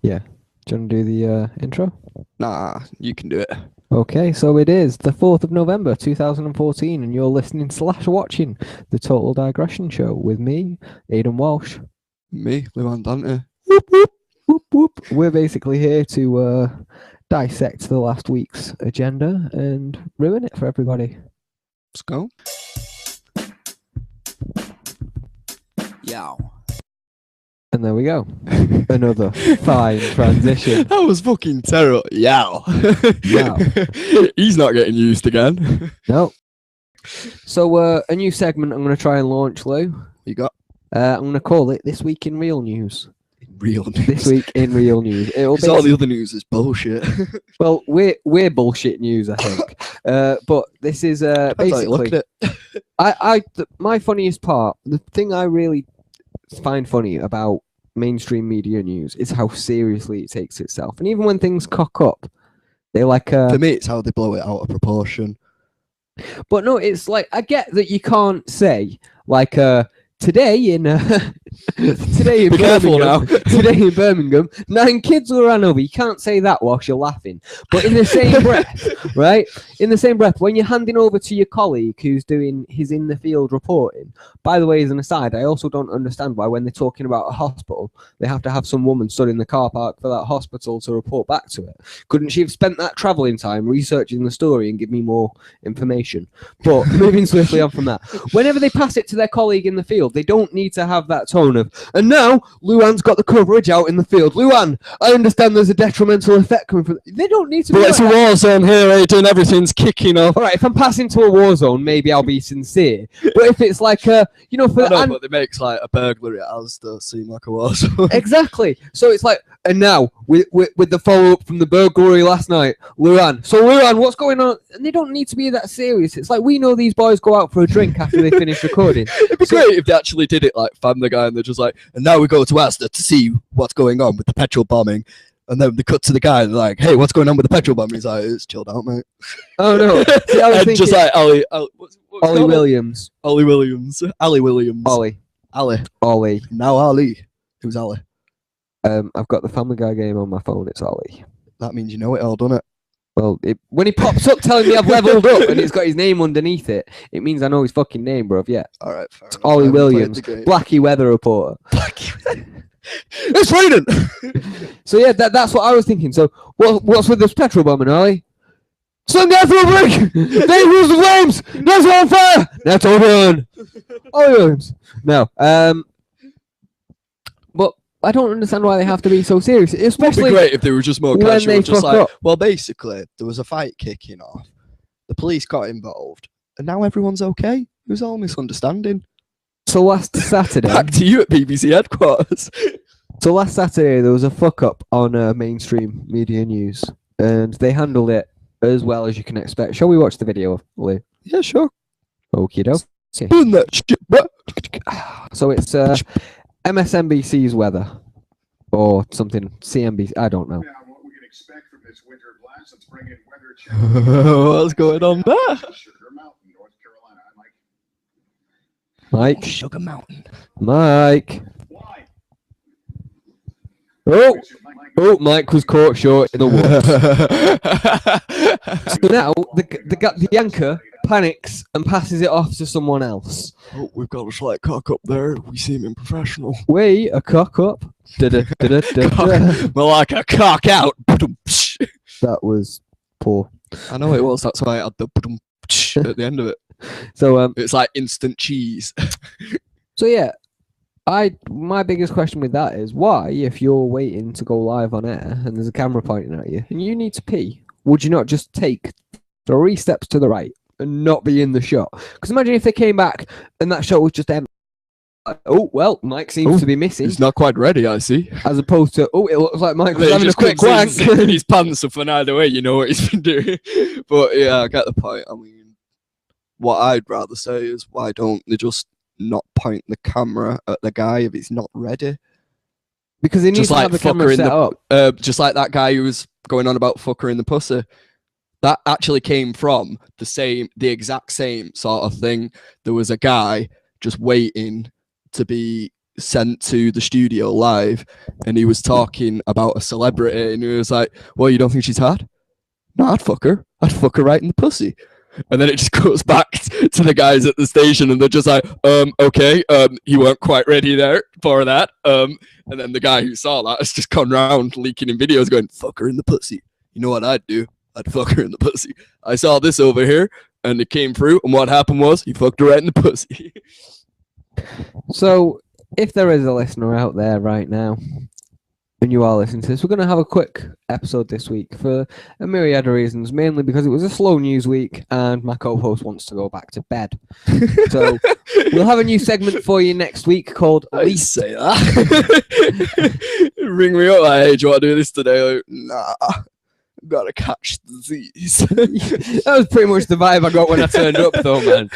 Yeah. Do you want to do the intro? Nah, you can do it. Okay, so it is the 4th of November 2014, and you're listening / watching the Total Digression Show with me, Aidan Walsh. Me, Lewan Dante. Whoop, whoop, whoop, whoop. We're basically here to dissect the last week's agenda and ruin it for everybody. Let's go. Yow. And there we go. Another fine transition. That was fucking terrible. Yow. Yow. He's not getting used again. No. So a new segment I'm going to try and launch, Lou. You got? I'm going to call it This Week in Real News. Real news. This week in real news. Because all the other news is bullshit. Well, we're bullshit news, I think. But this is basically. My funniest part, the thing I really find funny about mainstream media news is how seriously it takes itself, and even when things cock up, they like. For me, it's how they blow it out of proportion. But no, it's like I get that you can't say like today in today in Be careful now. Today in Birmingham, 9 kids were run over. You can't say that whilst you're laughing. But in the same breath, right? In the same breath, when you're handing over to your colleague who's doing his in the field reporting. By the way, as an aside, I also don't understand why when they're talking about a hospital, they have to have some woman stood in the car park for that hospital to report back to it. Couldn't she have spent that travelling time researching the story and give me more information? But moving swiftly on from that, whenever they pass it to their colleague in the field, they don't need to have that tone of, and now Luan's got the coverage out in the field. Luan, I understand there's a detrimental effect coming from. They don't need to. But it's a war zone here, Aidan. Everything's kicking off. All right, if I'm passing to a war zone, maybe I'll be sincere. But if it's like but it makes like a burglary at Asda seem like a war zone. Exactly. So it's like, and now with the follow up from the burglary last night, Luan. So Luan, what's going on? And they don't need to be that serious. It's like we know these boys go out for a drink after they finish recording. It'd be great if they actually did it like Family Guy, and they're just like, and now we go to Asda to see what's going on with the petrol bombing. And then they cut to the guy and they're like, hey, what's going on with the petrol bombing? He's like, it's chilled out, mate. Oh, no. See, I was thinking, just like Ollie Williams. Ollie Williams. Ali Williams. Ollie. Now Ali. Who's Ali? I've got the Family Guy game on my phone. It's Ollie. That means you know it all, doesn't it? Well, when he pops up telling me I've leveled up and it's got his name underneath it, it means I know his fucking name, bruv. Yeah. All right. It's Ollie Williams, Blackie weather reporter. It's raining. So yeah, that's what I was thinking. So what's with this petrol bombing, Ollie? Some guy threw a brick. They use the flames. That's on fire. That's open. Ollie Williams. No. But I don't understand why they have to be so serious. Especially it'd be great if they were just more when casual. they Just fuck like, up. well, basically, there was a fight kicking off. The police got involved, and now everyone's okay. It was all misunderstanding. So last Saturday. Back to you at BBC headquarters. So last Saturday there was a fuck up on mainstream media news, and they handled it as well as you can expect. Shall we watch the video, Lou? Yeah, sure. Okie doke. Spoon that shit, bro. So it's MSNBC's weather, or something. CNBC. I don't know. Now, what we can expect from this winter blast. Let's bring in weather channel. What's going on there? Sugar Mountain, North Carolina. I'm like, Mike. Sugar Mountain. Mike. why? Oh, Mike was caught short in the woods. So now the anchor panics and passes it off to someone else. Oh, we've got a slight cock up there. We seem improfessional. Wait, a cock up. More like a cock out. That was poor. I know it was. That's why I had the at the end of it. So it's like instant cheese. So yeah, my biggest question with that is why, if you're waiting to go live on air and there's a camera pointing at you and you need to pee, would you not just take 3 steps to the right and not be in the shot? Because imagine if they came back and that shot was just empty. Oh well, Mike seems to be missing. He's not quite ready, I see. As opposed to, it looks like Mike was having a quick wank. wank. His pants up, and either way, you know what he's been doing. But yeah, I get the point. I mean, what I'd rather say is, why don't they just not point the camera at the guy if he's not ready? Because he needs to have the camera set up. Just like that guy who was going on about fucker in the pussy. That actually came from the exact same sort of thing. There was a guy just waiting to be sent to the studio live, and he was talking about a celebrity, and he was like, "Well, you don't think she's hot? No, I'd fuck her. I'd fuck her right in the pussy." And then it just goes back to the guys at the station, and they're just like, okay, you weren't quite ready there for that. And then the guy who saw that has just gone around leaking in videos going, "Fuck her in the pussy. You know what I'd do? I'd fuck her in the pussy. I saw this over here, and it came through, and what happened was he fucked her right in the pussy." So, if there is a listener out there right now, and you are listening to this, we're going to have a quick episode this week for a myriad of reasons, mainly because it was a slow news week and my co-host wants to go back to bed. So we'll have a new segment for you next week called I say that. Ring me up, like, "Hey, do you want to do this today?" Like, "Nah, gotta catch the disease." That was pretty much the vibe I got when I turned up, though, man.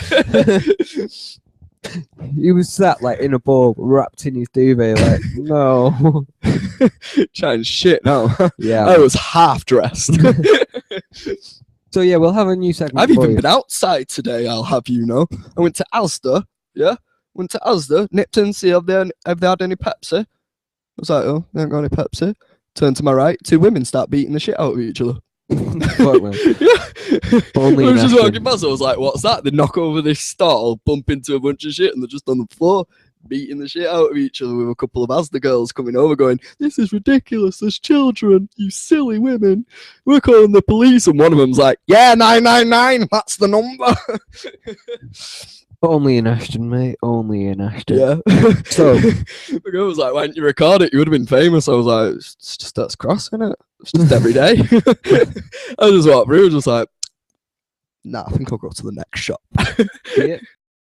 He was sat like in a ball, wrapped in his duvet, like, no. Trying shit now. Yeah. I was half dressed. So yeah, we'll have a new segment. I've for even you. been outside today, I'll have you know. I went to Asda, yeah? Went to Asda, nipped in, see have they had any Pepsi. I was like, "Oh, they haven't got any Pepsi." Turn to my right, 2 women start beating the shit out of each other. Fuck, man. Yeah. Only I was just in walking past, I was like, "What's that?" They knock over this stall, bump into a bunch of shit, and they're just on the floor beating the shit out of each other with a couple of Asda girls coming over going, "This is ridiculous, there's children, you silly women. We're calling the police." And one of them's like, "Yeah, 999, that's the number." Only in Ashton, mate. Only in Ashton. Yeah. So the girl was like, "Why didn't you record it? You would have been famous." I was like, "It's just that's cross, isn't it? It's just every day." I just walked through, just like, "Nah, I think I'll go to the next shop." yeah.